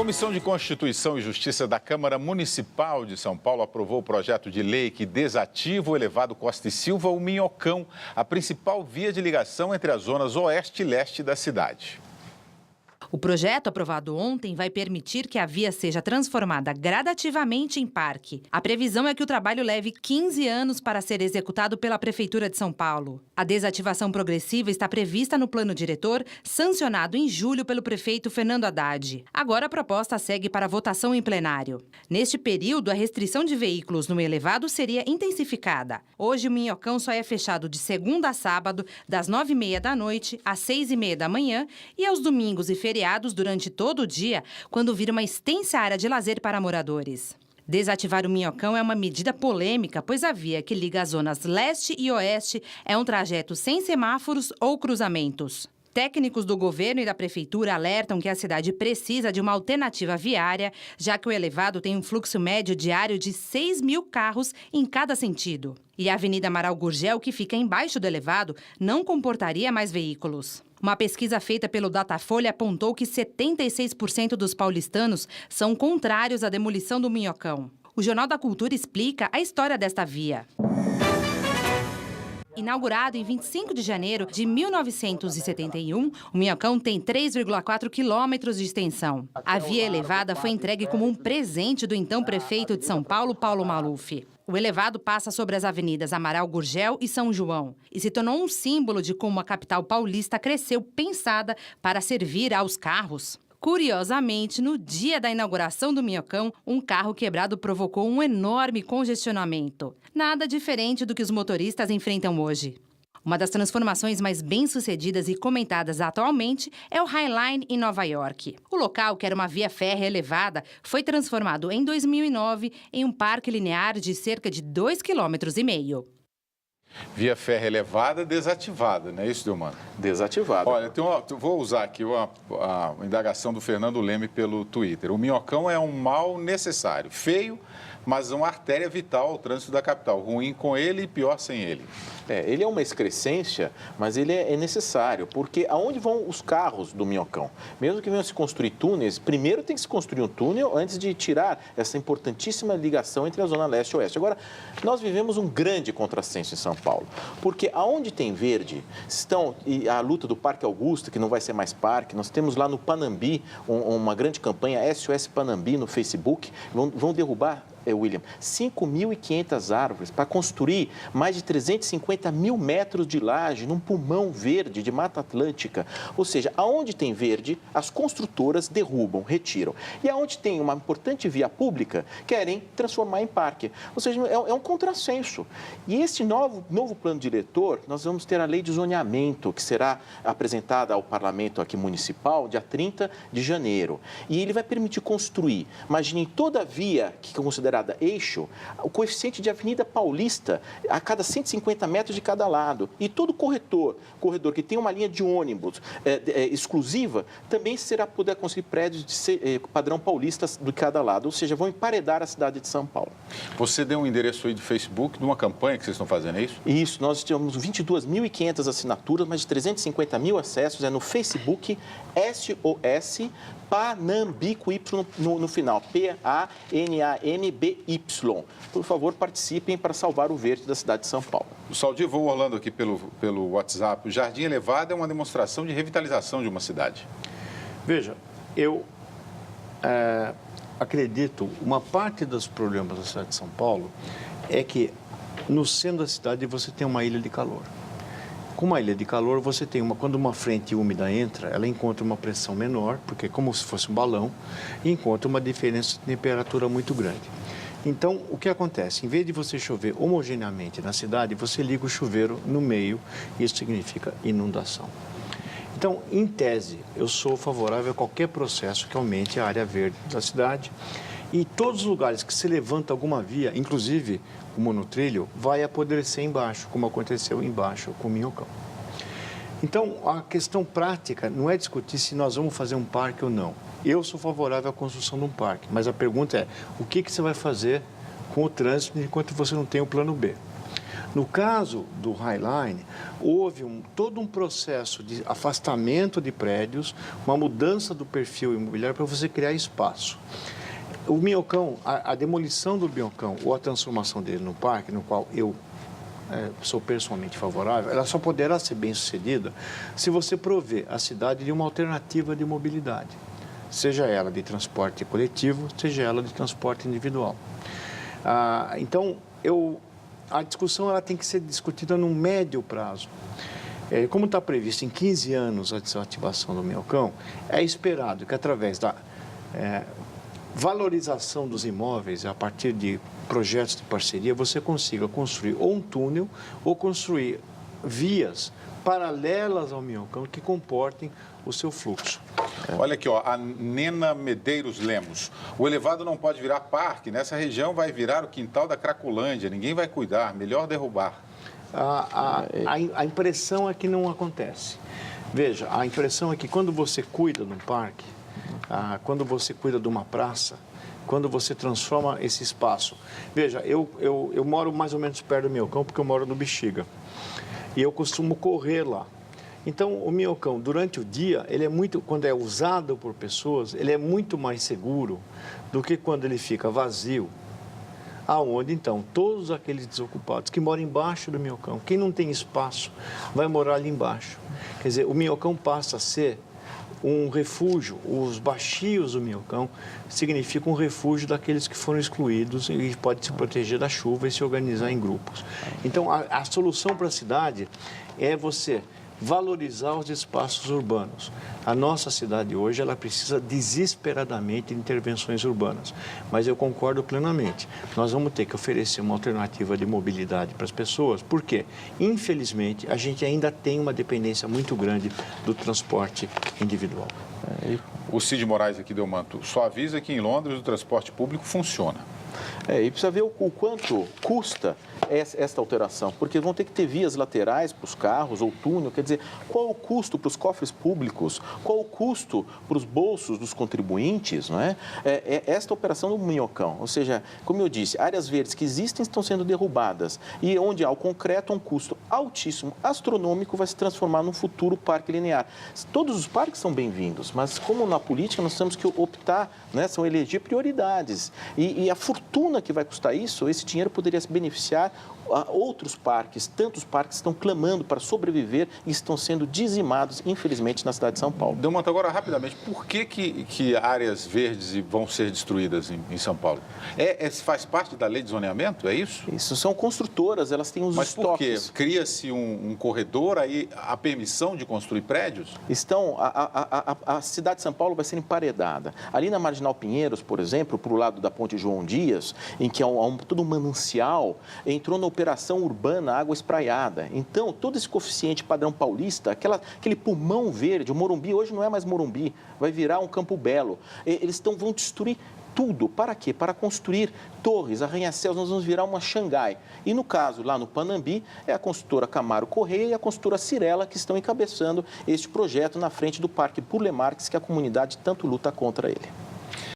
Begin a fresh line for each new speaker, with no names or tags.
Comissão de Constituição e Justiça da Câmara Municipal de São Paulo aprovou o projeto de lei que desativa o elevado Costa e Silva, o Minhocão, a principal via de ligação entre as zonas oeste e leste da cidade.
O projeto aprovado ontem vai permitir que a via seja transformada gradativamente em parque. A previsão é que o trabalho leve 15 anos para ser executado pela Prefeitura de São Paulo. A desativação progressiva está prevista no plano diretor, sancionado em julho pelo prefeito Fernando Haddad. Agora a proposta segue para votação em plenário. Neste período, a restrição de veículos no elevado seria intensificada. Hoje, o Minhocão só é fechado de segunda a sábado, das 9h30 da noite às 6h30 da manhã e aos domingos e feriados durante todo o dia, quando vira uma extensa área de lazer para moradores. Desativar o Minhocão é uma medida polêmica, pois a via que liga as zonas leste e oeste é um trajeto sem semáforos ou cruzamentos. Técnicos do governo e da prefeitura alertam que a cidade precisa de uma alternativa viária, já que o elevado tem um fluxo médio diário de 6.000 carros em cada sentido. E a Avenida Amaral Gurgel, que fica embaixo do elevado, não comportaria mais veículos. Uma pesquisa feita pelo Datafolha apontou que 76% dos paulistanos são contrários à demolição do Minhocão. O Jornal da Cultura explica a história desta via. Inaugurado em 25 de janeiro de 1971, o Minhocão tem 3,4 quilômetros de extensão. A via elevada foi entregue como um presente do então prefeito de São Paulo, Paulo Maluf. O elevado passa sobre as avenidas Amaral Gurgel e São João e se tornou um símbolo de como a capital paulista cresceu pensada para servir aos carros. Curiosamente, no dia da inauguração do Minhocão, um carro quebrado provocou um enorme congestionamento. Nada diferente do que os motoristas enfrentam hoje. Uma das transformações mais bem-sucedidas e comentadas atualmente é o High Line em Nova York. O local, que era uma via férrea elevada, foi transformado em 2009 em um parque linear de cerca de 2,5 km.
Via férrea elevada desativada, não é isso, Delmano?
Desativada.
Olha, vou usar aqui a indagação do Fernando Leme pelo Twitter. O Minhocão é um mal necessário, feio, mas uma artéria vital ao trânsito da capital. Ruim com ele e pior sem ele.
Ele é uma excrescência, mas ele é necessário, porque aonde vão os carros do Minhocão? Mesmo que venham se construir túneis, primeiro tem que se construir um túnel antes de tirar essa importantíssima ligação entre a zona leste e oeste. Agora, nós vivemos um grande contrassenso em São Paulo, porque aonde tem verde, e a luta do Parque Augusta, que não vai ser mais parque, nós temos lá no Panambi uma grande campanha SOS Panambi no Facebook, vão derrubar, William, 5.500 árvores para construir mais de 350 mil metros de laje num pulmão verde de Mata Atlântica. Ou seja, aonde tem verde, as construtoras derrubam, retiram. E aonde tem uma importante via pública, querem transformar em parque. Ou seja, é um contrassenso. E esse novo plano diretor, nós vamos ter a lei de zoneamento, que será apresentada ao parlamento aqui municipal dia 30 de janeiro. E ele vai permitir construir, imagine, toda a via que é considerada eixo, o coeficiente de Avenida Paulista a cada 150 metros de cada lado. E todo corredor que tem uma linha de ônibus exclusiva, também poder construir prédios de padrão paulista de cada lado. Ou seja, vão emparedar a cidade de São Paulo.
Você deu um endereço aí de Facebook de uma campanha que vocês estão fazendo, é isso?
Isso, nós temos 22.500 assinaturas, mais de 350 mil acessos, no Facebook SOS Panambi com Y no final, PANAMBY. Por favor, participem para salvar o verde da cidade de São Paulo.
O Saldir, vou rolando aqui pelo WhatsApp. O Jardim Elevado é uma demonstração de revitalização de uma cidade.
Veja, eu acredito, uma parte dos problemas da cidade de São Paulo é que no centro da cidade você tem uma ilha de calor. Com uma ilha de calor, você tem quando uma frente úmida entra, ela encontra uma pressão menor, porque é como se fosse um balão, e encontra uma diferença de temperatura muito grande. Então, o que acontece? Em vez de você chover homogeneamente na cidade, você liga o chuveiro no meio, isso significa inundação. Então, em tese, eu sou favorável a qualquer processo que aumente a área verde da cidade. E todos os lugares que se levanta alguma via, inclusive o monotrilho, vai apodrecer embaixo, como aconteceu embaixo com o Minhocão. Então, a questão prática não é discutir se nós vamos fazer um parque ou não. Eu sou favorável à construção de um parque, mas a pergunta é, o que você vai fazer com o trânsito enquanto você não tem o plano B? No caso do Highline, houve todo um processo de afastamento de prédios, uma mudança do perfil imobiliário para você criar espaço. O Minhocão, a demolição do Minhocão ou a transformação dele no parque, no qual eu sou pessoalmente favorável, ela só poderá ser bem sucedida se você prover a cidade de uma alternativa de mobilidade, seja ela de transporte coletivo, seja ela de transporte individual. Então, a discussão ela tem que ser discutida num médio prazo. Como está previsto em 15 anos a desativação do Minhocão, é esperado que através da valorização dos imóveis a partir de projetos de parceria, você consiga construir ou um túnel ou construir vias paralelas ao Minhocão que comportem o seu fluxo.
Olha aqui, ó, a Nena Medeiros Lemos. O elevado não pode virar parque. Nessa região vai virar o quintal da Cracolândia. Ninguém vai cuidar. Melhor derrubar.
A impressão é que não acontece. Veja, a impressão é que quando você cuida de um parque, quando você cuida de uma praça, quando você transforma esse espaço... Veja, eu moro mais ou menos perto do Minhocão porque eu moro no Bexiga. E eu costumo correr lá. Então, o Minhocão, durante o dia, quando é usado por pessoas, ele é muito mais seguro do que quando ele fica vazio. Aonde, então, todos aqueles desocupados que moram embaixo do Minhocão, quem não tem espaço, vai morar ali embaixo. Quer dizer, o Minhocão passa a ser um refúgio. Os baixios do Minhocão significam um refúgio daqueles que foram excluídos e pode se proteger da chuva e se organizar em grupos. Então, a solução para a cidade é você valorizar os espaços urbanos. A nossa cidade hoje, ela precisa desesperadamente de intervenções urbanas, mas eu concordo plenamente. Nós vamos ter que oferecer uma alternativa de mobilidade para as pessoas, porque, infelizmente, a gente ainda tem uma dependência muito grande do transporte individual.
O Cid Moraes aqui, Delmanto, só avisa que em Londres o transporte público funciona.
E precisa ver o quanto custa esta alteração, porque vão ter que ter vias laterais para os carros ou túnel, quer dizer, qual o custo para os cofres públicos, qual o custo para os bolsos dos contribuintes, não é? Esta operação do Minhocão, ou seja, como eu disse, áreas verdes que existem estão sendo derrubadas e onde há o concreto, um custo altíssimo, astronômico, vai se transformar num futuro parque linear. Todos os parques são bem-vindos, mas como na política nós temos que optar, né, são eleger prioridades e a fortuna que vai custar isso, esse dinheiro poderia se beneficiar a outros parques, tantos parques estão clamando para sobreviver e estão sendo dizimados, infelizmente, na cidade de São Paulo.
Delmanto, agora, rapidamente, por que áreas verdes vão ser destruídas em São Paulo? Faz parte da lei de zoneamento, é isso?
Isso, são construtoras, elas têm os estoques.
Mas por quê? Cria-se um corredor, aí a permissão de construir prédios?
A cidade de São Paulo vai ser emparedada. Ali na Marginal Pinheiros, por exemplo, para o lado da Ponte João Dias, em que há todo um manancial, entrou na operação urbana água espraiada. Então, todo esse coeficiente padrão paulista, aquele pulmão verde, o Morumbi hoje não é mais Morumbi, vai virar um Campo Belo. Eles vão destruir tudo. Para quê? Para construir torres, arranha-céus, nós vamos virar uma Xangai. E no caso, lá no Panambi, é a construtora Camaro Correia e a construtora Cirela que estão encabeçando este projeto na frente do Parque Burle Marx, que a comunidade tanto luta contra ele.